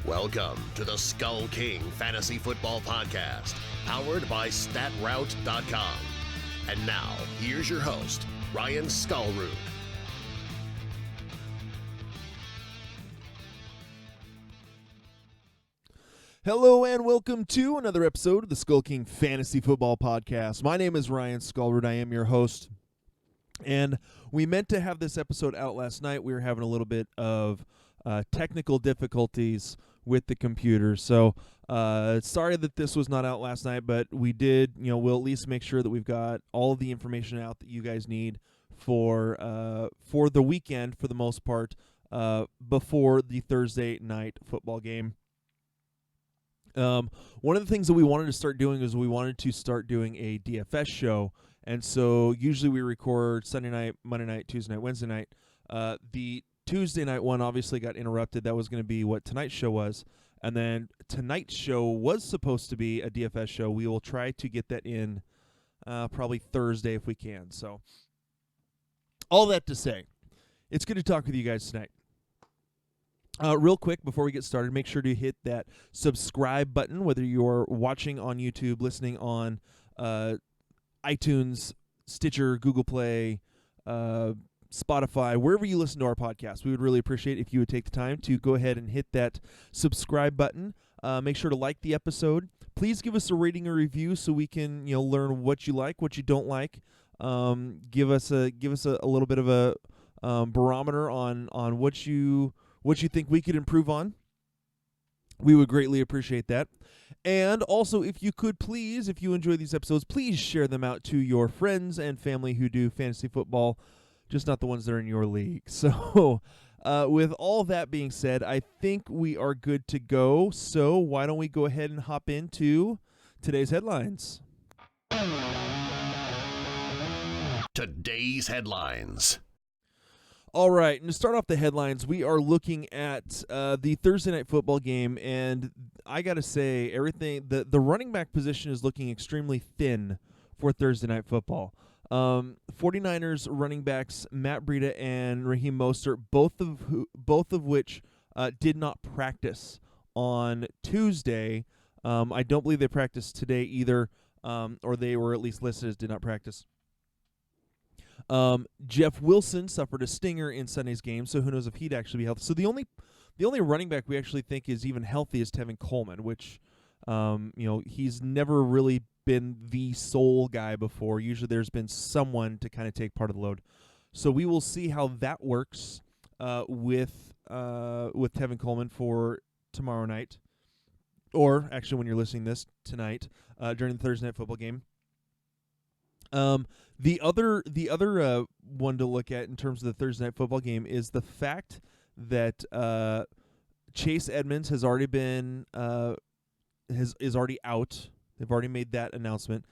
Welcome to the SkullKing Fantasy Football Podcast, powered by StatRoute.com. And now, here's your host, Ryan Skullroot. Hello and welcome to another episode of the SkullKing Fantasy Football Podcast. My name is Ryan Skullroot. I am your host. And we meant to have this episode out last night. We were having a little bit of technical difficulties with the computer. So sorry that this was not out last night, but we did, we'll at least make sure that we've got all of the information out that you guys need for the weekend, for the most part, before the Thursday night football game. One of the things that we wanted to start doing is we wanted to start doing a DFS show. And so usually we record Sunday night, Monday night, Tuesday night, Wednesday night. The Tuesday night one obviously got interrupted. That was going to be what tonight's show was. And then tonight's show was supposed to be a DFS show. We will try to get that in probably Thursday if we can. So all that to say, it's good to talk with you guys tonight. Real quick, before we get started, make sure to hit that subscribe button, whether you're watching on YouTube, listening on iTunes, Stitcher, Google Play, Spotify, wherever you listen to our podcast. We would really appreciate if you would take the time to go ahead and hit that subscribe button. Make sure to like the episode. Please give us a rating or review so we can learn what you like, what you don't like. Give us a little bit of a barometer on what you think we could improve on. We would greatly appreciate that. And also, if you could please, if you enjoy these episodes, please share them out to your friends and family who do fantasy football, just not the ones that are in your league. So with all that being said, I think we are good to go. So why don't we go ahead and hop into today's headlines? Today's headlines. All right, and to start off the headlines, we are looking at the Thursday night football game, and I got to say, the running back position is looking extremely thin for Thursday night football. 49ers running backs Matt Breida and Raheem Mostert, both of which did not practice on Tuesday. I don't believe they practiced today either, or they were at least listed as did not practice. Jeff Wilson suffered a stinger in Sunday's game, so who knows if he'd actually be healthy. So the only running back we actually think is even healthy is Tevin Coleman, which he's never really been the sole guy before. Usually there's been someone to kind of take part of the load. So we will see how that works with Tevin Coleman for tomorrow night, or actually when you're listening to this tonight during the Thursday night football game. The other one to look at in terms of the Thursday night football game is the fact that Chase Edmonds has already been is already out. They've already made that announcement.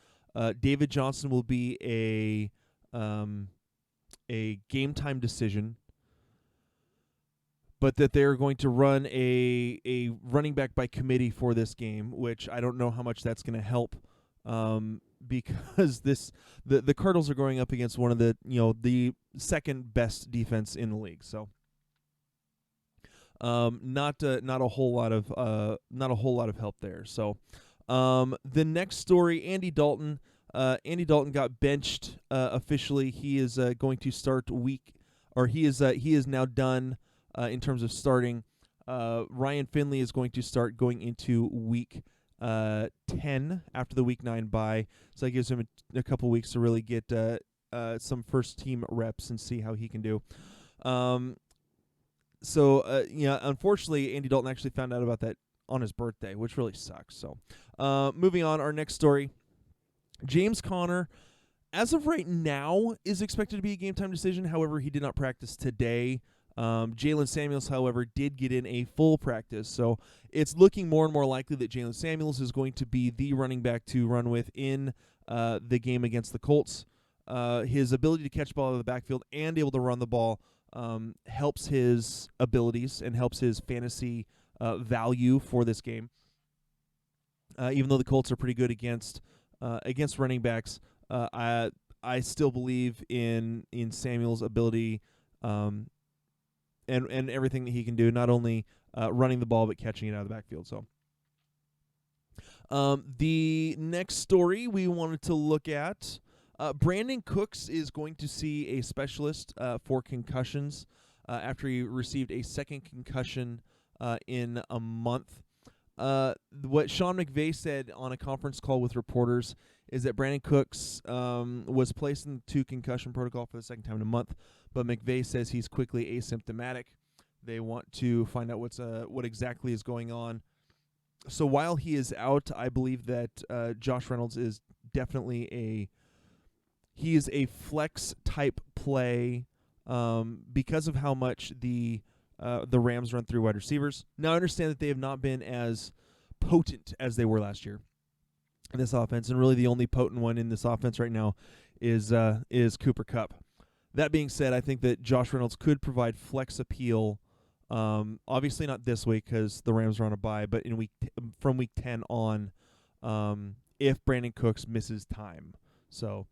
David Johnson will be a game time decision, but that they're going to run a running back by committee for this game, which I don't know how much that's going to help. Because the Cardinals are going up against one of the second best defense in the league, so not a whole lot of help there. So the next story, Andy Dalton. Andy Dalton got benched officially. He is going to start he is now done in terms of starting. Ryan Finley is going to start going into week 10 after the week 9 bye, so that gives him a couple weeks to really get some first team reps and see how he can do. Unfortunately, Andy Dalton actually found out about that on his birthday, which really sucks. So, moving on, our next story, James Conner, as of right now, is expected to be a game time decision. However, he did not practice today. Jalen Samuels, however, did get in a full practice, so it's looking more and more likely that Jalen Samuels is going to be the running back to run with in the game against the Colts. His ability to catch ball out of the backfield and able to run the ball helps his abilities and helps his fantasy value for this game. Even though the Colts are pretty good against running backs, I still believe in Samuel's ability and everything that he can do, not only running the ball but catching it out of the backfield. So the next story we wanted to look at, Brandin Cooks is going to see a specialist for concussions after he received a second concussion in a month. What Sean McVay said on a conference call with reporters is that Brandin Cooks was placed into concussion protocol for the second time in a month, but McVay says he's quickly asymptomatic. They want to find out what exactly is going on. So while he is out, I believe that Josh Reynolds is definitely he is a flex type play because of how much the Rams run through wide receivers. Now I understand that they have not been as potent as they were last year in this offense, and really the only potent one in this offense right now is Cooper Kupp. That being said, I think that Josh Reynolds could provide flex appeal. Obviously not this week because the Rams are on a bye, but from week 10 on, if Brandin Cooks misses time. So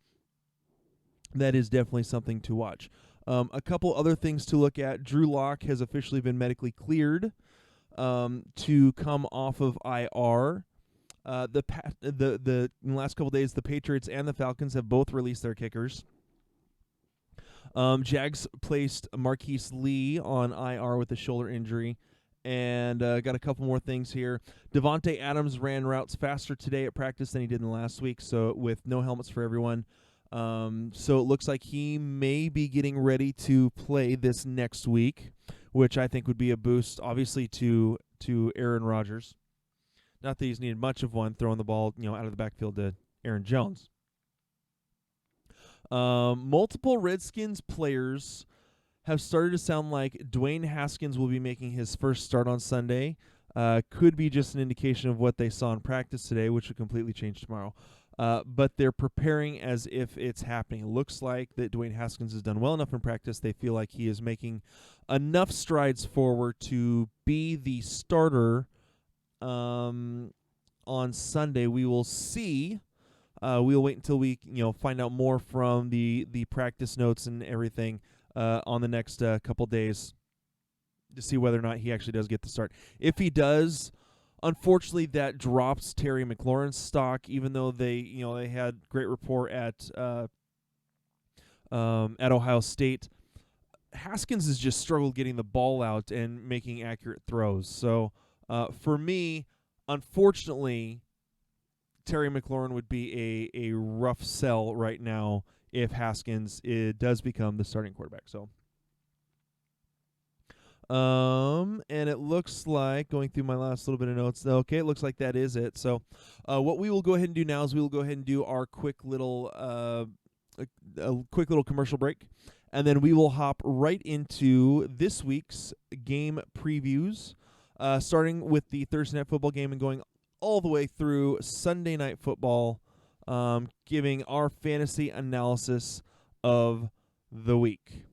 that is definitely something to watch. A couple other things to look at. Drew Lock has officially been medically cleared to come off of IR. In the last couple days, the Patriots and the Falcons have both released their kickers. Jags placed Marquise Lee on IR with a shoulder injury. And got a couple more things here. Devontae Adams ran routes faster today at practice than he did in the last week, so with no helmets for everyone. So it looks like he may be getting ready to play this next week, which I think would be a boost, obviously, to Aaron Rodgers. Not that he's needed much of one, throwing the ball out of the backfield to Aaron Jones. Multiple Redskins players have started to sound like Dwayne Haskins will be making his first start on Sunday. Could be just an indication of what they saw in practice today, which will completely change tomorrow. But they're preparing as if it's happening. It looks like that Dwayne Haskins has done well enough in practice. They feel like he is making enough strides forward to be the starter on Sunday. We will see. We'll wait until we find out more from the practice notes and everything on the next couple days to see whether or not he actually does get the start. If he does, unfortunately, that drops Terry McLaurin's stock. Even though they had great rapport at Ohio State, Haskins has just struggled getting the ball out and making accurate throws. So for me, unfortunately, Terry McLaurin would be a rough sell right now if Haskins does become the starting quarterback. So, and it looks like, going through my last little bit of notes, okay, it looks like that is it. So what we will go ahead and do now is we will go ahead and do our quick little commercial break, and then we will hop right into this week's game previews, starting with the Thursday Night Football game and going all the way through Sunday Night Football, giving our fantasy analysis of the week.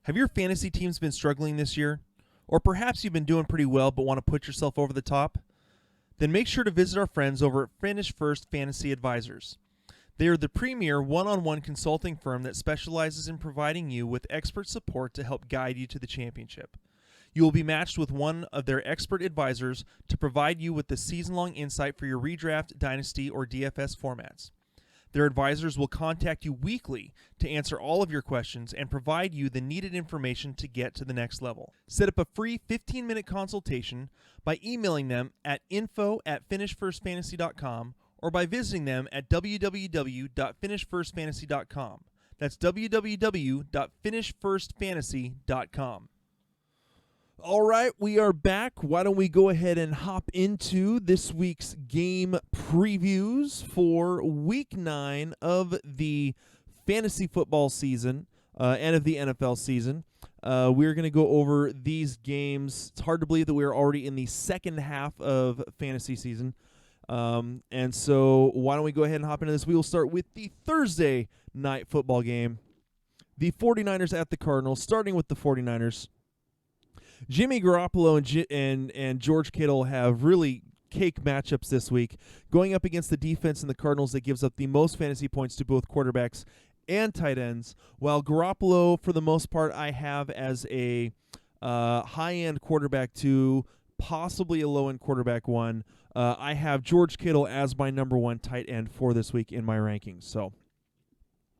Have your fantasy teams been struggling this year? Or perhaps you've been doing pretty well but want to put yourself over the top? Then make sure to visit our friends over at Finish First Fantasy Advisors. They are the premier one-on-one consulting firm that specializes in providing you with expert support to help guide you to the championship. You will be matched with one of their expert advisors to provide you with the season-long insight for your redraft, dynasty, or DFS formats. Their advisors will contact you weekly to answer all of your questions and provide you the needed information to get to the next level. Set up a free 15-minute consultation by emailing them at info@finishfirstfantasy.com or by visiting them at www.finishfirstfantasy.com. That's www.finishfirstfantasy.com. All right, we are back. Why don't we go ahead and hop into this week's game previews for Week 9 of the fantasy football season and of the NFL season. We're going to go over these games. It's hard to believe that we're already in the second half of fantasy season. And so why don't we go ahead and hop into this? We will start with the Thursday Night Football game. The 49ers at the Cardinals, starting with the 49ers. Jimmy Garoppolo and George Kittle have really cake matchups this week, going up against the defense in the Cardinals that gives up the most fantasy points to both quarterbacks and tight ends, while Garoppolo, for the most part, I have as a high-end quarterback 2, possibly a low-end quarterback 1. I have George Kittle as my number 1 tight end for this week in my rankings. So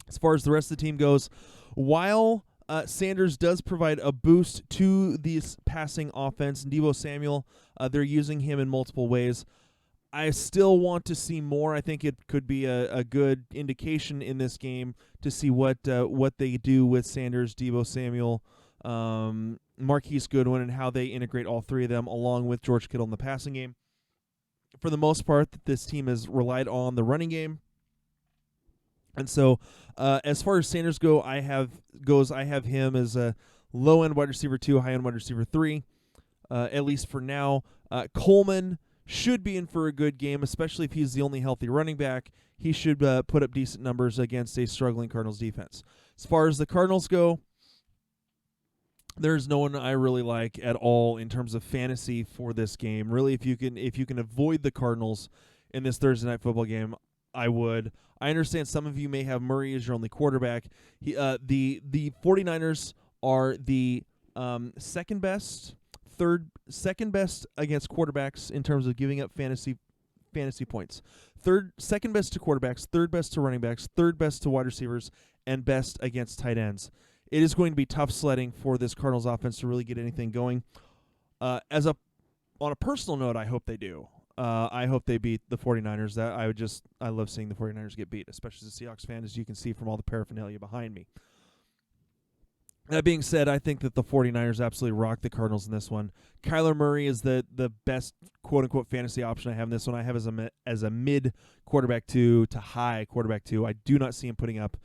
as far as the rest of the team goes, while Sanders does provide a boost to this passing offense, Deebo Samuel, they're using him in multiple ways. I still want to see more. I think it could be a good indication in this game to see what they do with Sanders, Deebo Samuel, Marquise Goodwin, and how they integrate all three of them along with George Kittle in the passing game. For the most part, this team has relied on the running game. And so, as far as Sanders I have him as a low-end wide receiver 2, high-end wide receiver 3, at least for now. Coleman should be in for a good game, especially if he's the only healthy running back. He should put up decent numbers against a struggling Cardinals defense. As far as the Cardinals go, there's no one I really like at all in terms of fantasy for this game. Really, if you can avoid the Cardinals in this Thursday night football game, I would. I understand some of you may have Murray as your only quarterback. The 49ers are the second best against quarterbacks in terms of giving up fantasy points. Second best to quarterbacks, third best to running backs, third best to wide receivers, and best against tight ends. It is going to be tough sledding for this Cardinals offense to really get anything going. On a personal note, I hope they do. I hope they beat the 49ers. I love seeing the 49ers get beat, especially as a Seahawks fan, as you can see from all the paraphernalia behind me. That being said, I think that the 49ers absolutely rock the Cardinals in this one. Kyler Murray is the best quote-unquote fantasy option I have in this one. I have as a mid quarterback 2 to high quarterback 2. I do not see him putting up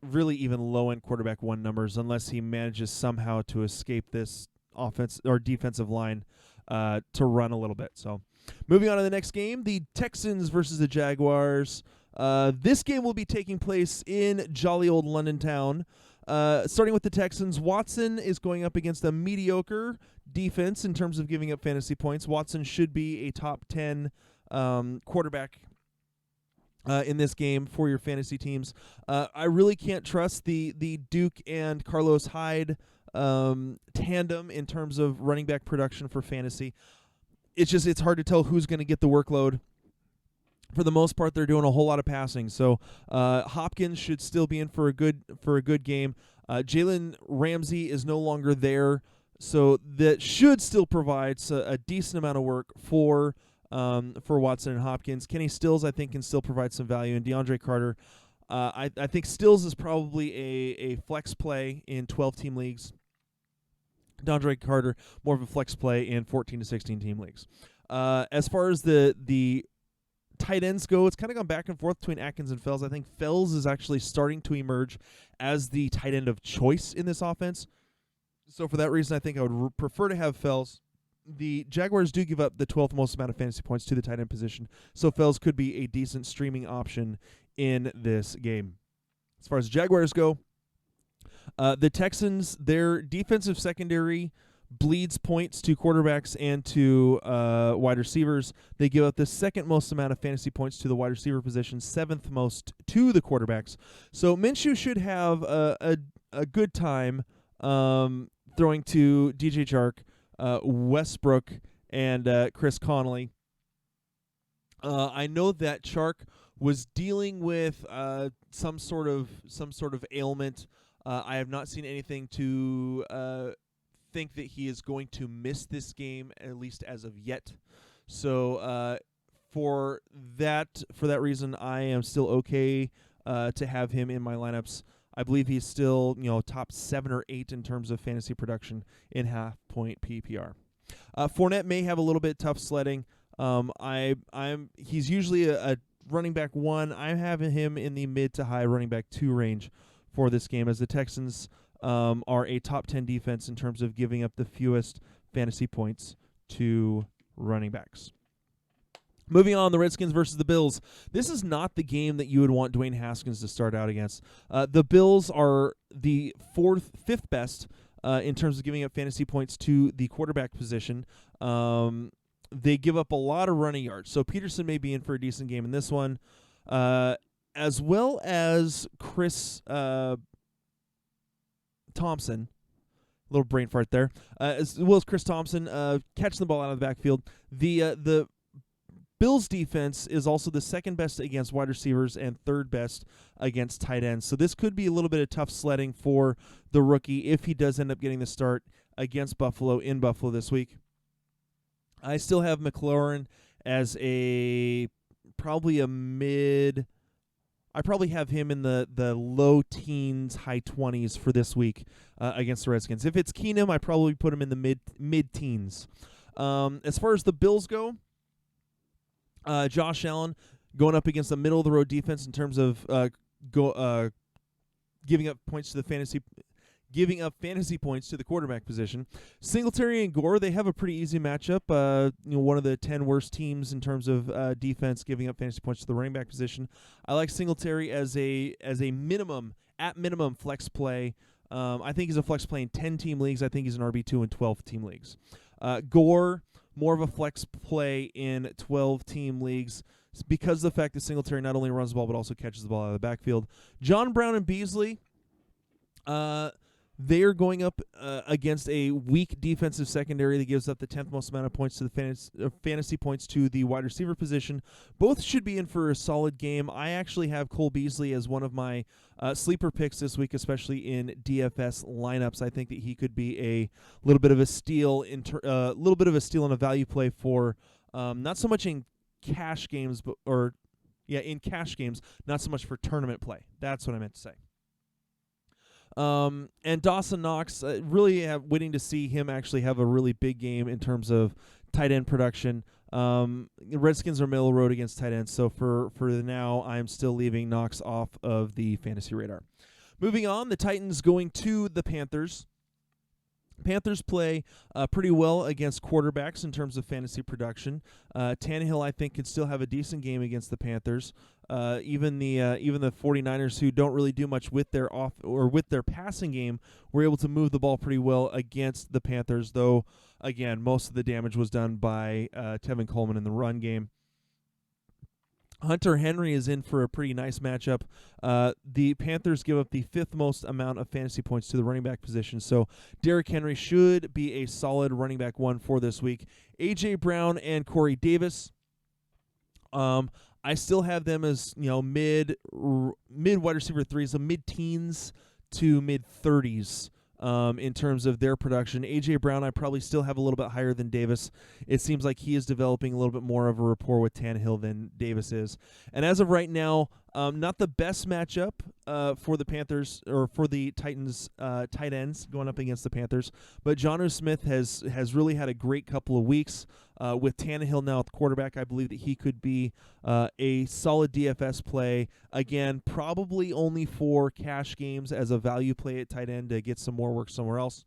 really even low-end quarterback 1 numbers unless he manages somehow to escape this offense or defensive line to run a little bit. So moving on to the next game, the Texans versus the Jaguars. This game will be taking place in jolly old London town. Starting with the Texans, Watson is going up against a mediocre defense in terms of giving up fantasy points. Watson should be a top 10 quarterback in this game for your fantasy teams. I really can't trust the Duke and Carlos Hyde tandem in terms of running back production for fantasy. It's hard to tell who's going to get the workload. For the most part, they're doing a whole lot of passing. So Hopkins should still be in for a good game. Jalen Ramsey is no longer there, so that should still provide a decent amount of work for Watson and Hopkins. Kenny Stills, I think, can still provide some value, and DeAndre Carter. I think Stills is probably a flex play in 12-team leagues. DeAndre Carter, more of a flex play in 14 to 16-team leagues. As far as the tight ends go, it's kind of gone back and forth between Atkins and Fells. I think Fells is actually starting to emerge as the tight end of choice in this offense. So for that reason, I think I would prefer to have Fells. The Jaguars do give up the 12th most amount of fantasy points to the tight end position, so Fells could be a decent streaming option in this game. As far as the Jaguars go, the Texans, their defensive secondary bleeds points to quarterbacks and to wide receivers. They give up the second most amount of fantasy points to the wide receiver position, 7th most to the quarterbacks. So Minshew should have a good time throwing to DJ Chark, Westbrook, and Chris Conley. I know that Chark was dealing with some sort of ailment. I have not seen anything to think that he is going to miss this game, at least as of yet. So for that reason, I am still okay to have him in my lineups. I believe he's still top 7 or 8 in terms of fantasy production in half-point PPR. Fournette may have a little bit tough sledding. He's usually a running back 1. I'm having him in the mid to high running back 2 range for this game, as the Texans are a top 10 defense in terms of giving up the fewest fantasy points to running backs. Moving on, the Redskins versus the Bills. This is not the game that you would want Dwayne Haskins to start out against. The Bills are the 5th best in terms of giving up fantasy points to the quarterback position. They give up a lot of running yards, so Peterson may be in for a decent game in this one, as well as Chris Thompson. little brain fart there. As well as Chris Thompson catching the ball out of the backfield. The Bills defense is also the second best against wide receivers and third best against tight ends. So this could be a little bit of tough sledding for the rookie if he does end up getting the start against Buffalo in Buffalo this week. I still have McLaurin as probably a mid. I probably have him in the low teens, high 20s for this week against the Redskins. If it's Keenum, I probably put him in the mid teens. As far as the Bills go, Josh Allen going up against the middle of the road defense in terms of giving up fantasy points to the quarterback position. Singletary and Gore, they have a pretty easy matchup. One of the 10 worst teams in terms of defense giving up fantasy points to the running back position. I like Singletary as a minimum flex play. I think he's a flex play in 10-team leagues. I think he's an RB2 in 12-team leagues. Gore, more of a flex play in 12-team leagues because of the fact that Singletary not only runs the ball but also catches the ball out of the backfield. John Brown and Beasley, they are going up against a weak defensive secondary that gives up the 10th most amount of points to the fantasy points to the wide receiver position. Both should be in for a solid game. I actually have Cole Beasley as one of my sleeper picks this week, especially in DFS lineups. I think that he could be a little bit of a steal and a value play for not so much in cash games, in cash games, not so much for tournament play. That's what I meant to say. And Dawson Knox, really waiting to see him actually have a really big game in terms of tight end production. The Redskins are middle of the road against tight ends, so for now, I'm still leaving Knox off of the fantasy radar. Moving on, the Titans going to the Panthers. Panthers play pretty well against quarterbacks in terms of fantasy production. Tannehill, I think, can still have a decent game against the Panthers. Even the 49ers, who don't really do much with their passing game, were able to move the ball pretty well against the Panthers, though, again, most of the damage was done by Tevin Coleman in the run game. Hunter Henry is in for a pretty nice matchup. The Panthers give up the 5th most amount of fantasy points to the running back position, so Derrick Henry should be a solid running back one for this week. A.J. Brown and Corey Davis, I still have them as mid wide receiver 3s, so mid-teens to mid-30s. In terms of their production. A.J. Brown, I probably still have a little bit higher than Davis. It seems like he is developing a little bit more of a rapport with Tannehill than Davis is. And as of right now, not the best matchup for the Panthers or for the Titans tight ends going up against the Panthers. But Jonnu Smith has really had a great couple of weeks. With Tannehill now at the quarterback, I believe that he could be a solid DFS play. Again, probably only for cash games as a value play at tight end to get some more work somewhere else.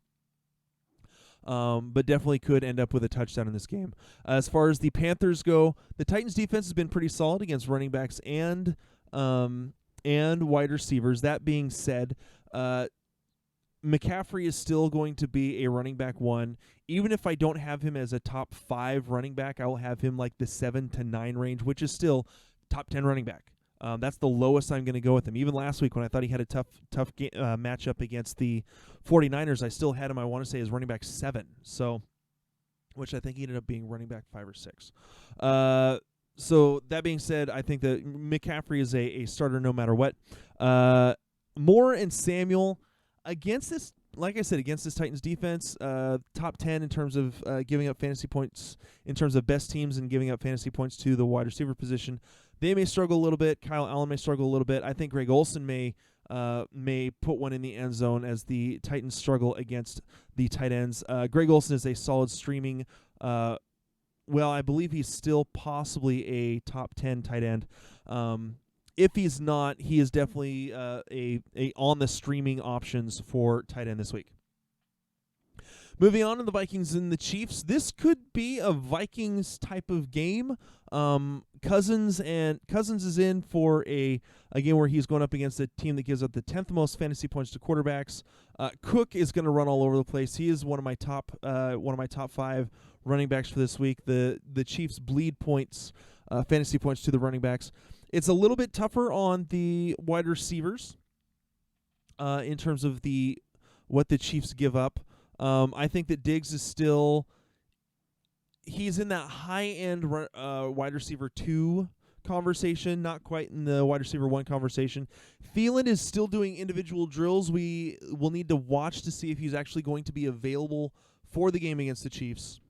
But definitely could end up with a touchdown in this game. As far as the Panthers go, the Titans defense has been pretty solid against running backs and wide receivers. That being said, McCaffrey is still going to be a running back one. Even if I don't have him as a top 5 running back, I will have him like the 7 to 9 range, which is still top 10 running back. That's the lowest I'm going to go with him. Even last week when I thought he had a tough matchup against the 49ers, I still had him, I want to say, as running back 7. So, which I think he ended up being running back 5 or 6. So that being said, I think that McCaffrey is a starter no matter what. Moore and Samuel against this, like I said, against this Titans defense, top 10 in terms of giving up fantasy points, in terms of best teams and giving up fantasy points to the wide receiver position. They may struggle a little bit. Kyle Allen may struggle a little bit. I think Greg Olsen may put one in the end zone as the Titans struggle against the tight ends. Greg Olsen is a solid streaming. I believe he's still possibly a top 10 tight end. If he's not, he is definitely a on the streaming options for tight end this week. Moving on to the Vikings and the Chiefs, this could be a Vikings type of game. Cousins is in for a game where he's going up against a team that gives up the 10th most fantasy points to quarterbacks. Cook is going to run all over the place. He is one of my top 5 running backs for this week. The Chiefs bleed points, fantasy points to the running backs. It's a little bit tougher on the wide receivers in terms of what the Chiefs give up. I think that Diggs is still he's in that high-end wide receiver 2 conversation, not quite in the wide receiver 1 conversation. Thielen is still doing individual drills. We will need to watch to see if he's actually going to be available for the game against the Chiefs.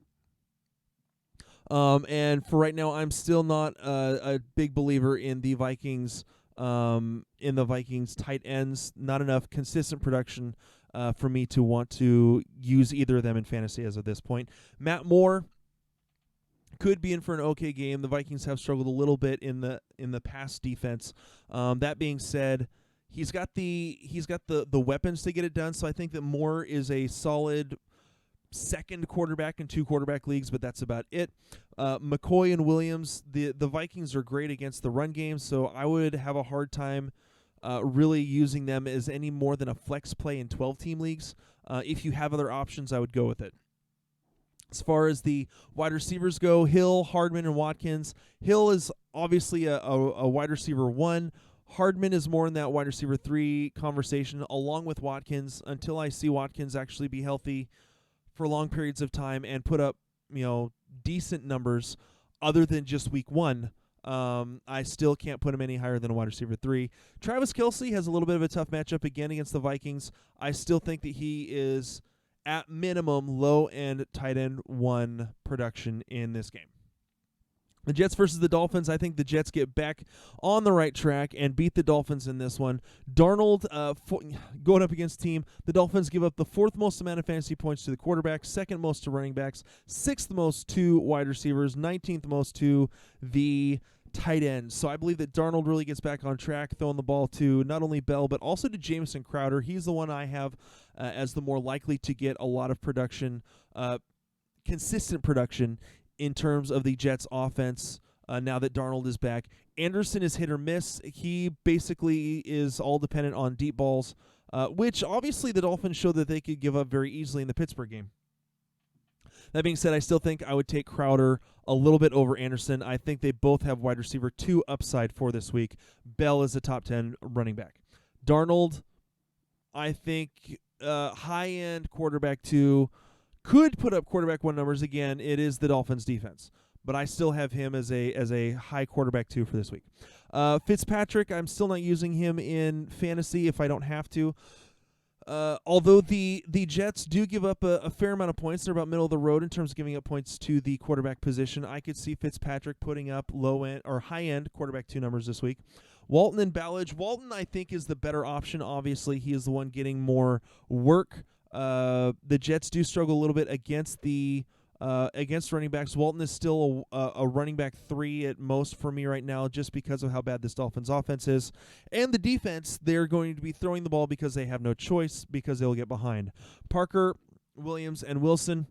And for right now, I'm still not a big believer in the Vikings. Tight ends, not enough consistent production for me to want to use either of them in fantasy as of this point. Matt Moore could be in for an okay game. The Vikings have struggled a little bit in the pass defense. That being said, he's got the weapons to get it done. So I think that Moore is a solid second quarterback in 2 quarterback leagues, but that's about it. McCoy and Williams, the Vikings are great against the run game, so I would have a hard time really using them as any more than a flex play in 12-team leagues. If you have other options, I would go with it. As far as the wide receivers go, Hill, Hardman, and Watkins. Hill is obviously a wide receiver 1. Hardman is more in that wide receiver 3 conversation, along with Watkins, until I see Watkins actually be healthy for long periods of time and put up, decent numbers other than just week 1. I still can't put him any higher than a wide receiver 3. Travis Kelce has a little bit of a tough matchup again against the Vikings. I still think that he is, at minimum, low-end tight end 1 production in this game. The Jets versus the Dolphins, I think the Jets get back on the right track and beat the Dolphins in this one. Darnold going up against team. The Dolphins give up the 4th most amount of fantasy points to the quarterback, 2nd most to running backs, 6th most to wide receivers, 19th most to the tight ends. So I believe that Darnold really gets back on track, throwing the ball to not only Bell, but also to Jamison Crowder. He's the one I have as the more likely to get a lot of production, consistent production, in terms of the Jets' offense now that Darnold is back. Anderson is hit or miss. He basically is all dependent on deep balls, which obviously the Dolphins showed that they could give up very easily in the Pittsburgh game. That being said, I still think I would take Crowder a little bit over Anderson. I think they both have wide receiver 2 upside for this week. Bell is a top 10 running back. Darnold, I think high-end quarterback 2, could put up quarterback 1 numbers. Again, it is the Dolphins defense, but I still have him as a high quarterback 2 for this week. Fitzpatrick, I'm still not using him in fantasy if I don't have to. Although the Jets do give up a fair amount of points, they're about middle of the road in terms of giving up points to the quarterback position. I could see Fitzpatrick putting up low-end or high-end quarterback 2 numbers this week. Walton and Ballage. Walton, I think, is the better option. Obviously, he is the one getting more work. The Jets do struggle a little bit against running backs. Walton is still a running back 3 at most for me right now, just because of how bad this Dolphins offense is. And the defense, they're going to be throwing the ball because they have no choice, because they'll get behind. Parker, Williams, and Wilson.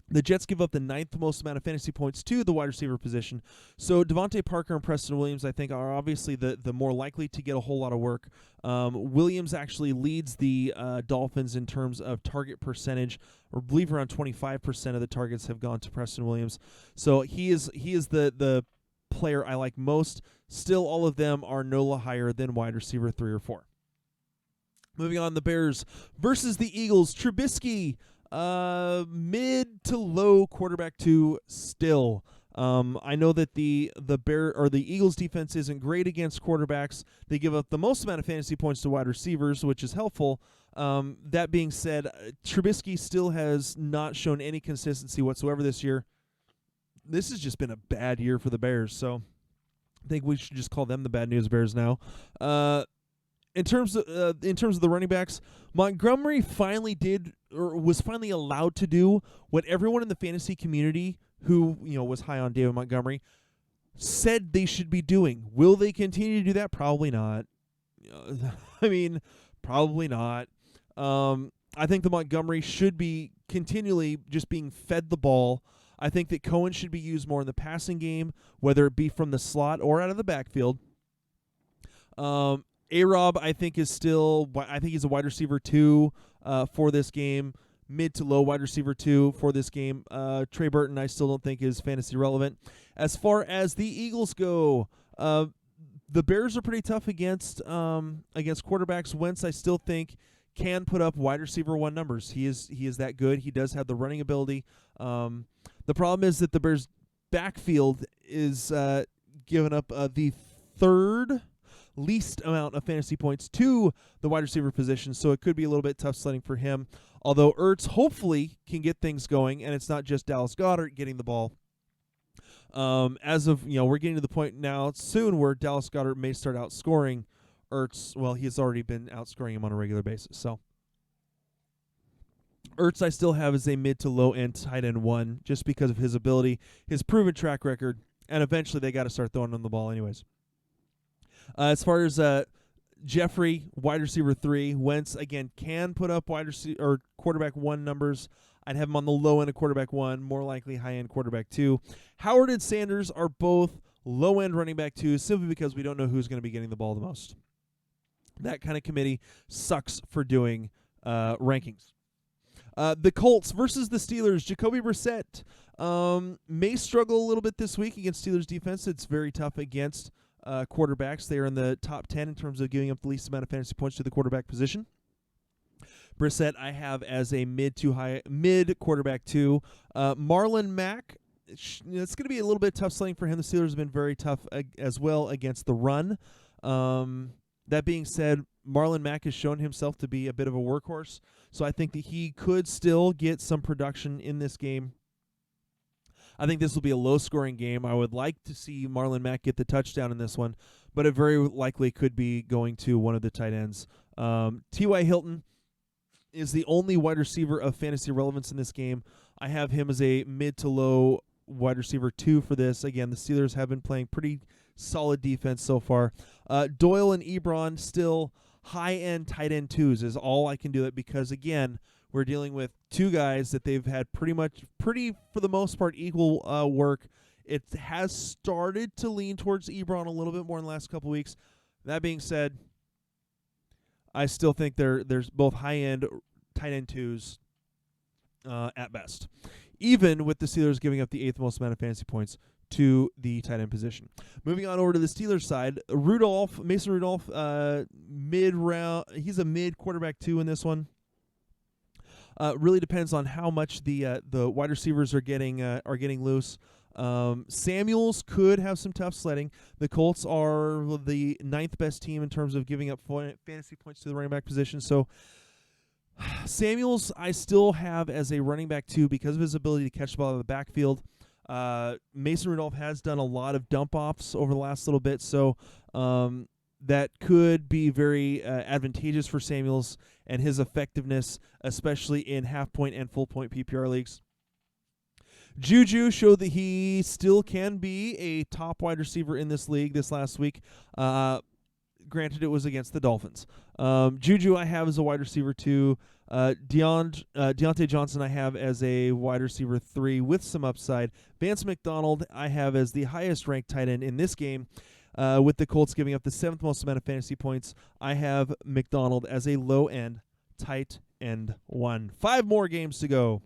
The Jets give up the 9th most amount of fantasy points to the wide receiver position. So Devontae Parker and Preston Williams, I think, are obviously the more likely to get a whole lot of work. Williams actually leads the Dolphins in terms of target percentage. I believe around 25% of the targets have gone to Preston Williams. So he is the player I like most. Still, all of them are no higher than wide receiver 3 or 4. Moving on, the Bears versus the Eagles. Trubisky, mid to low quarterback 2 still. I know that the Eagles defense isn't great against quarterbacks. They give up the most amount of fantasy points to wide receivers, which is helpful. That being said, Trubisky still has not shown any consistency whatsoever this year. This has just been a bad year for the Bears, so I think we should just call them the Bad News Bears now. In terms of the running backs, Montgomery was finally allowed to do what everyone in the fantasy community who was high on David Montgomery said they should be doing. Will they continue to do that? Probably not. Probably not. I think the Montgomery should be continually just being fed the ball. I think that Cohen should be used more in the passing game, whether it be from the slot or out of the backfield. A-Rob, I think he's a wide receiver 2 for this game, mid to low wide receiver 2 for this game. Trey Burton, I still don't think is fantasy relevant. As far as the Eagles go, the Bears are pretty tough against quarterbacks. Wentz, I still think, can put up wide receiver 1 numbers. He is that good. He does have the running ability. The problem is that the Bears' backfield is giving up the third least amount of fantasy points to the wide receiver position, so it could be a little bit tough sledding for him. Although Ertz hopefully can get things going, and it's not just Dallas Goedert getting the ball. As of, we're getting to the point now soon where Dallas Goedert may start outscoring Ertz. Well, he's already been outscoring him on a regular basis. So Ertz I still have as a mid to low end tight end 1 just because of his ability, his proven track record, and eventually they got to start throwing him the ball anyways. As far as Jeffrey, wide receiver 3, Wentz again can put up wide receiver or quarterback 1 numbers. I'd have him on the low end of quarterback 1, more likely high end quarterback 2. Howard and Sanders are both low end running back 2, simply because we don't know who's going to be getting the ball the most. That kind of committee sucks for doing rankings. The Colts versus the Steelers. Jacoby Brissett may struggle a little bit this week against Steelers defense. It's very tough against quarterbacks. They are in the top 10 in terms of giving up the least amount of fantasy points to the quarterback position. Brissett I have as a mid quarterback 2. Marlon Mack, it's going to be a little bit tough sledding for him. The Steelers have been very tough as well against the run. That being said, Marlon Mack has shown himself to be a bit of a workhorse, so I think that he could still get some production in this game. I think this will be a low-scoring game. I would like to see Marlon Mack get the touchdown in this one, but it very likely could be going to one of the tight ends. T.Y. Hilton is the only wide receiver of fantasy relevance in this game. I have him as a mid to low wide receiver 2 for this. Again, the Steelers have been playing pretty solid defense so far. Doyle and Ebron still high-end tight end 2s is all I can do it because, again, we're dealing with 2 guys that they've had pretty, for the most part, equal work. It has started to lean towards Ebron a little bit more in the last couple weeks. That being said, I still think there's both high-end tight end 2s at best, even with the Steelers giving up the 8th most amount of fantasy points to the tight end position. Moving on over to the Steelers side, Mason Rudolph, mid-round. He's a mid quarterback 2 in this one. Really depends on how much the wide receivers are getting loose. Samuels could have some tough sledding. The Colts are the 9th best team in terms of giving up fantasy points to the running back position. So Samuels I still have as a running back 2 because of his ability to catch the ball out of the backfield. Mason Rudolph has done a lot of dump-offs over the last little bit, so that could be very advantageous for Samuels and his effectiveness, especially in half-point and full-point PPR leagues. Juju showed that he still can be a top wide receiver in this league this last week. Granted, it was against the Dolphins. Juju I have as a wide receiver 2. Deontay Johnson I have as a wide receiver 3 with some upside. Vance McDonald I have as the highest ranked tight end in this game. With the Colts giving up the 7th most amount of fantasy points, I have McDonald as a low-end tight end 1. 5 more games to go.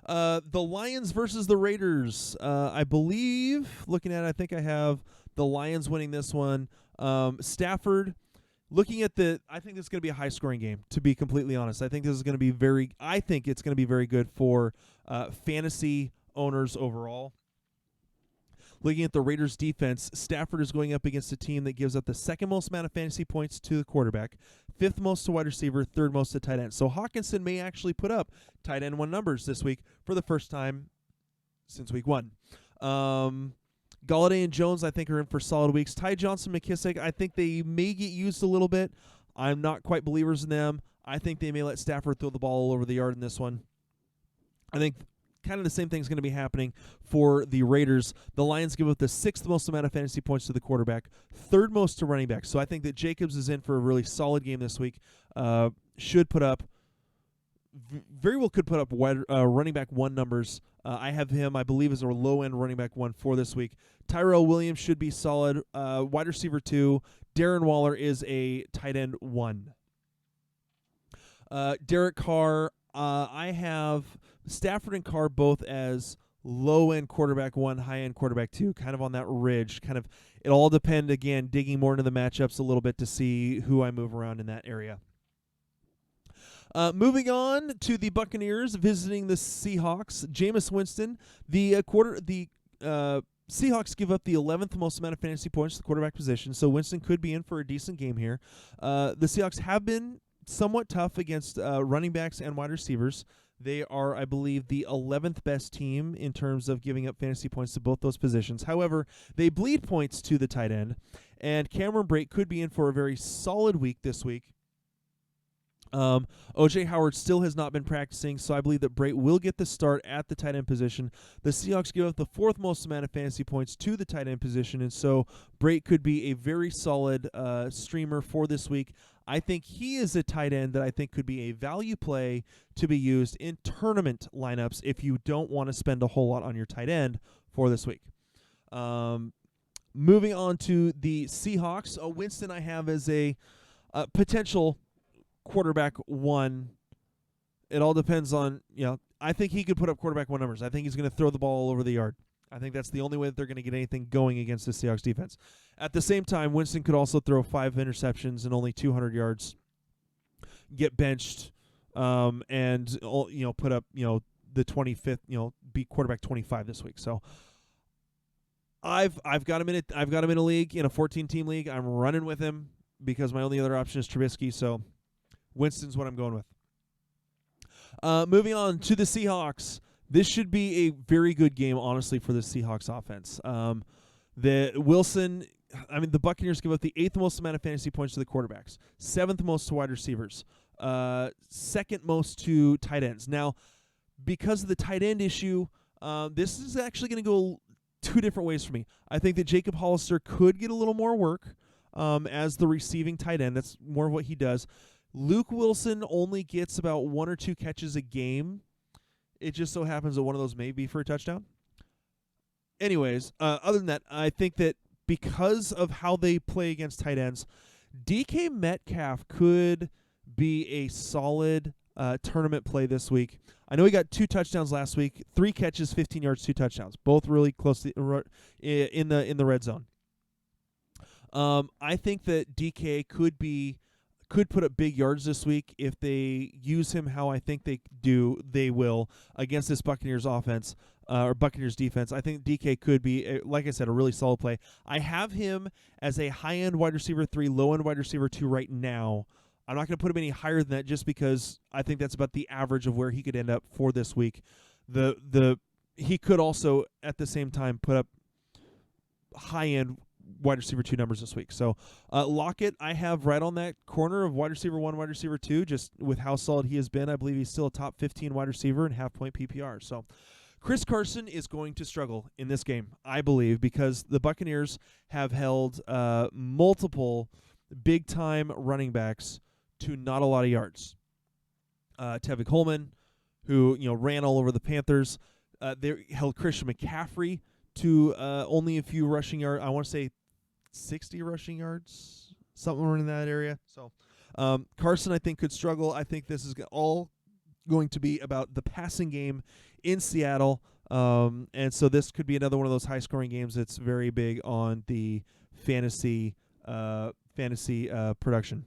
The Lions versus the Raiders. I believe, looking at it, I think I have the Lions winning this one. Stafford, looking at I think this is going to be a high-scoring game, to be completely honest. I think it's going to be very good for fantasy owners overall. Looking at the Raiders' defense, Stafford is going up against a team that gives up the 2nd most amount of fantasy points to the quarterback, 5th most to wide receiver, 3rd most to tight end. So Hawkinson may actually put up tight end 1 numbers this week for the first time since week 1. Galladay and Jones, I think, are in for solid weeks. Ty Johnson, McKissick, I think they may get used a little bit. I'm not quite believers in them. I think they may let Stafford throw the ball all over the yard in this one. I think kind of the same thing is going to be happening for the Raiders. The Lions give up the 6th most amount of fantasy points to the quarterback, 3rd most to running back. So I think that Jacobs is in for a really solid game this week. Should put up, very well could put up running back 1 numbers. I have him, I believe, as a low-end running back 1 for this week. Tyrell Williams should be solid. Wide receiver 2. Darren Waller is a tight end 1. Derek Carr, I have Stafford and Carr both as low-end quarterback 1, high-end quarterback 2, kind of on that ridge. It all depend, again, digging more into the matchups a little bit to see who I move around in that area. Moving on to the Buccaneers visiting the Seahawks. Jameis Winston, the Seahawks give up the 11th most amount of fantasy points to the quarterback position, so Winston could be in for a decent game here. The Seahawks have been somewhat tough against running backs and wide receivers. They are, I believe, the 11th best team in terms of giving up fantasy points to both those positions. However, they bleed points to the tight end, and Cameron Brate could be in for a very solid week this week. O.J. Howard still has not been practicing, so I believe that Brate will get the start at the tight end position. The Seahawks give up the 4th most amount of fantasy points to the tight end position, and so Brate could be a very solid streamer for this week. I think he is a tight end that I think could be a value play to be used in tournament lineups if you don't want to spend a whole lot on your tight end for this week. Moving on to the Seahawks, Winston I have as a potential quarterback 1. It all depends on, I think he could put up quarterback 1 numbers. I think he's going to throw the ball all over the yard. I think that's the only way that they're going to get anything going against the Seahawks defense. At the same time, Winston could also throw 5 interceptions and only 200 yards, get benched, and put up the 25th, be quarterback 25 this week. So I've got him in a league, in a 14-team league. I'm running with him because my only other option is Trubisky. So Winston's what I'm going with. Moving on to the Seahawks. This should be a very good game, honestly, for the Seahawks offense. The Buccaneers give up the 8th most amount of fantasy points to the quarterbacks, 7th most to wide receivers, 2nd most to tight ends. Now, because of the tight end issue, this is actually going to go 2 different ways for me. I think that Jacob Hollister could get a little more work as the receiving tight end. That's more of what he does. Luke Wilson only gets about 1 or 2 catches a game. It just so happens that one of those may be for a touchdown. Anyways, other than that, I think that because of how they play against tight ends, DK Metcalf could be a solid tournament play this week. I know he got 2 touchdowns last week, 3 catches, 15 yards, 2 touchdowns, both really close to, in the red zone. I think that DK could put up big yards this week if they use him how I think they will against this Buccaneers offense or Buccaneers defense. I think DK could be, like I said, a really solid play. I have him as a high-end wide receiver 3, low-end wide receiver 2 right now. I'm not going to put him any higher than that just because I think that's about the average of where he could end up for this week. He could also, at the same time, put up high-end wide receiver 2 numbers this week. So Lockett, I have right on that corner of wide receiver 1, wide receiver 2, just with how solid he has been. I believe he's still a top 15 wide receiver and half-point PPR. So Chris Carson is going to struggle in this game, I believe, because the Buccaneers have held multiple big-time running backs to not a lot of yards. Tevin Coleman, who ran all over the Panthers. They held Christian McCaffrey to only a few rushing yards. I want to say 60 rushing yards, somewhere in that area. So Carson, I think, could struggle. I think this is all going to be about the passing game in Seattle. And so this could be another one of those high-scoring games that's very big on the fantasy production.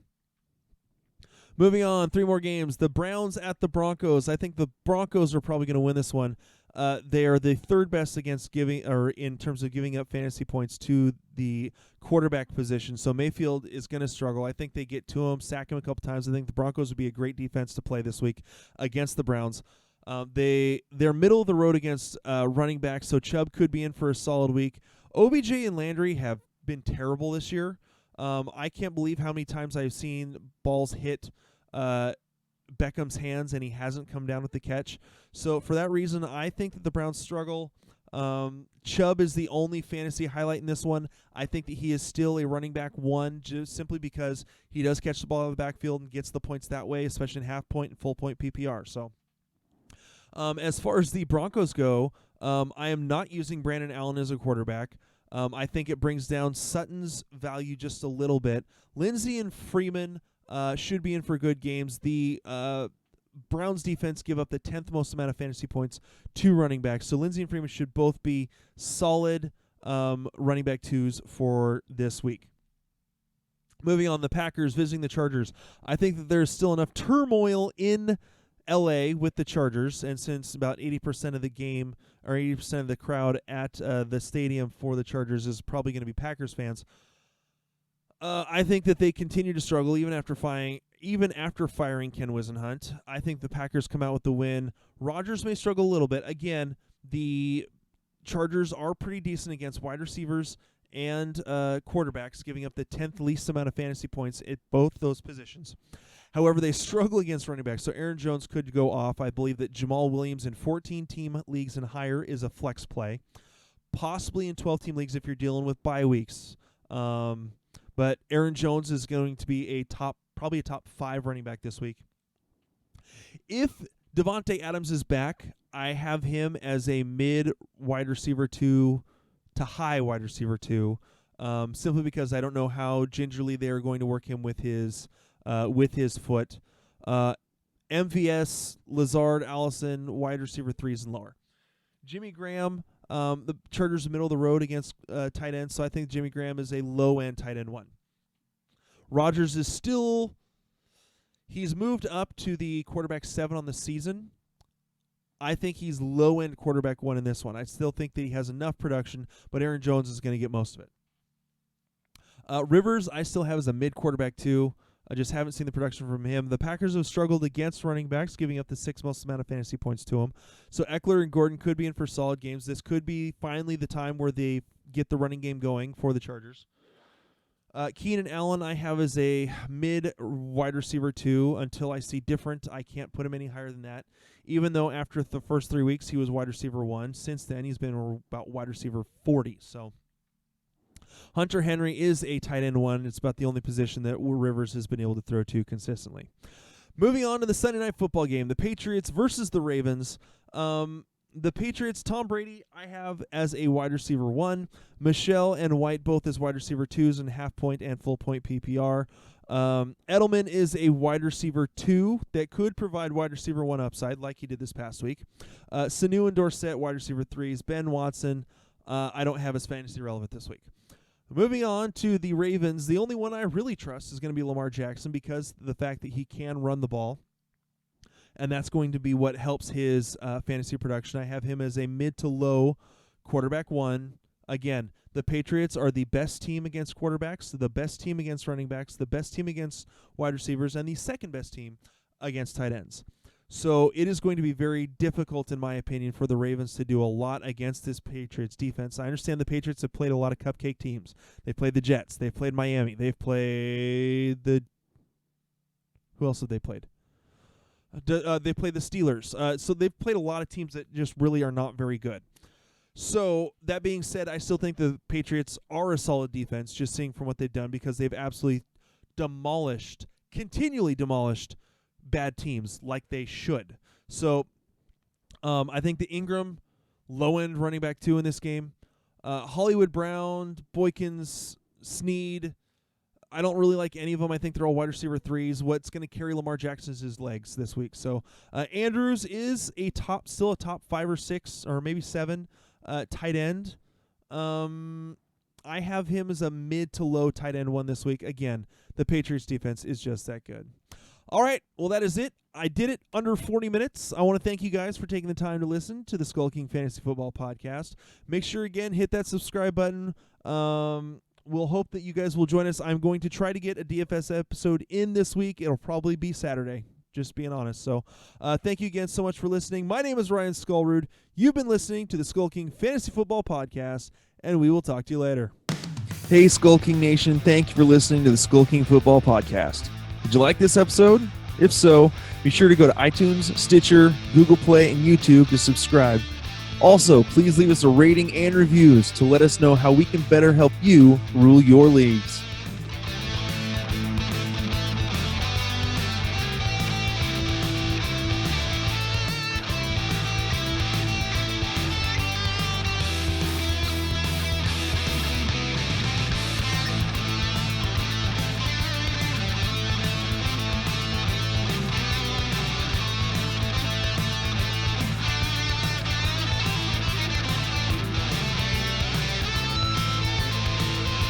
Moving on, 3 more games. The Browns at the Broncos. I think the Broncos are probably going to win this one. They are the 3rd best in terms of giving up fantasy points to the quarterback position. So Mayfield is going to struggle. I think they get to him, sack him a couple times. I think the Broncos would be a great defense to play this week against the Browns. They're middle of the road against running backs, so Chubb could be in for a solid week. OBJ and Landry have been terrible this year. I can't believe how many times I've seen balls hit Beckham's hands and he hasn't come down with the catch. So for that reason, I think that the Browns struggle. Chubb is the only fantasy highlight in this one. I think that he is still a running back 1 just simply because he does catch the ball out of the backfield and gets the points that way, especially in half-point and full-point PPR. So as far as the Broncos go, I am not using Brandon Allen as a quarterback. I think it brings down Sutton's value just a little bit. Lindsey and Freeman should be in for good games. The Browns defense give up the 10th most amount of fantasy points to running backs. So Lindsey and Freeman should both be solid running back 2s for this week. Moving on, the Packers visiting the Chargers. I think that there's still enough turmoil in L.A. with the Chargers, and since about 80% of the game or 80% of the crowd at the stadium for the Chargers is probably going to be Packers fans, I think that they continue to struggle even after firing Ken Wisenhunt. I think the Packers come out with the win. Rodgers may struggle a little bit. Again, the Chargers are pretty decent against wide receivers and quarterbacks, giving up the 10th least amount of fantasy points at both those positions. However, they struggle against running backs, so Aaron Jones could go off. I believe that Jamal Williams in 14-team leagues and higher is a flex play, possibly in 12-team leagues if you're dealing with bye weeks. But Aaron Jones is going to be probably a top 5 running back this week. If Devontae Adams is back, I have him as a mid wide receiver 2 to high wide receiver 2, simply because I don't know how gingerly they are going to work him with his foot. MVS, Lazard, Allison, wide receiver 3s and lower. Jimmy Graham, the Chargers are middle of the road against tight ends, so I think Jimmy Graham is a low-end tight end 1. Rodgers is still, he's moved up to the quarterback 7 on the season. I think he's low-end quarterback 1 in this one. I still think that he has enough production, but Aaron Jones is going to get most of it. Rivers, I still have as a mid quarterback 2. I just haven't seen the production from him. The Packers have struggled against running backs, giving up the 6th most amount of fantasy points to him. So Eckler and Gordon could be in for solid games. This could be finally the time where they get the running game going for the Chargers. Keenan Allen I have as a mid wide receiver 2 until I see different. I can't put him any higher than that, even though after the first 3 weeks he was wide receiver 1. Since then he's been about wide receiver 40. So Hunter Henry is a tight end 1. It's about the only position that Rivers has been able to throw to consistently. Moving on to the Sunday Night Football game, the Patriots versus the Ravens. The Patriots, Tom Brady, I have as a wide receiver 1. Michelle and White both as wide receiver 2s in half-point and full-point PPR. Edelman is a wide receiver 2 that could provide wide receiver 1 upside like he did this past week. Sanu and Dorsett, wide receiver 3s. Ben Watson, I don't have as fantasy relevant this week. Moving on to the Ravens, the only one I really trust is going to be Lamar Jackson because of the fact that he can run the ball, and that's going to be what helps his fantasy production. I have him as a mid to low quarterback 1. Again, the Patriots are the best team against quarterbacks, the best team against running backs, the best team against wide receivers, and the second best team against tight ends. So it is going to be very difficult, in my opinion, for the Ravens to do a lot against this Patriots defense. I understand the Patriots have played a lot of cupcake teams. They played the Jets. They've played Miami. They've played the – who else have they played? They played the Steelers. So they've played a lot of teams that just really are not very good. So that being said, I still think the Patriots are a solid defense, just seeing from what they've done, because they've absolutely continually demolished bad teams like they should. So I think the Ingram low-end running back 2 in this game. Hollywood Brown, Boykins, Snead, I don't really like any of them. I think they're all wide receiver 3s. What's going to carry Lamar Jackson is his legs this week. So Andrews is still a top 5 or 6 or maybe 7 tight end. I have him as a mid to low tight end 1 this week. Again, the Patriots defense is just that good. All right, well, that is it. I did it under 40 minutes. I want to thank you guys for taking the time to listen to the SkullKing Fantasy Football Podcast. Make sure, again, hit that subscribe button. We'll hope that you guys will join us. I'm going to try to get a DFS episode in this week. It'll probably be Saturday, just being honest. So thank you again so much for listening. My name is Ryan Skullrood. You've been listening to the SkullKing Fantasy Football Podcast, and we will talk to you later. Hey, SkullKing Nation. Thank you for listening to the SkullKing Football Podcast. Did you like this episode? If so, be sure to go to iTunes, Stitcher, Google Play, and YouTube to subscribe. Also, please leave us a rating and reviews to let us know how we can better help you rule your leagues.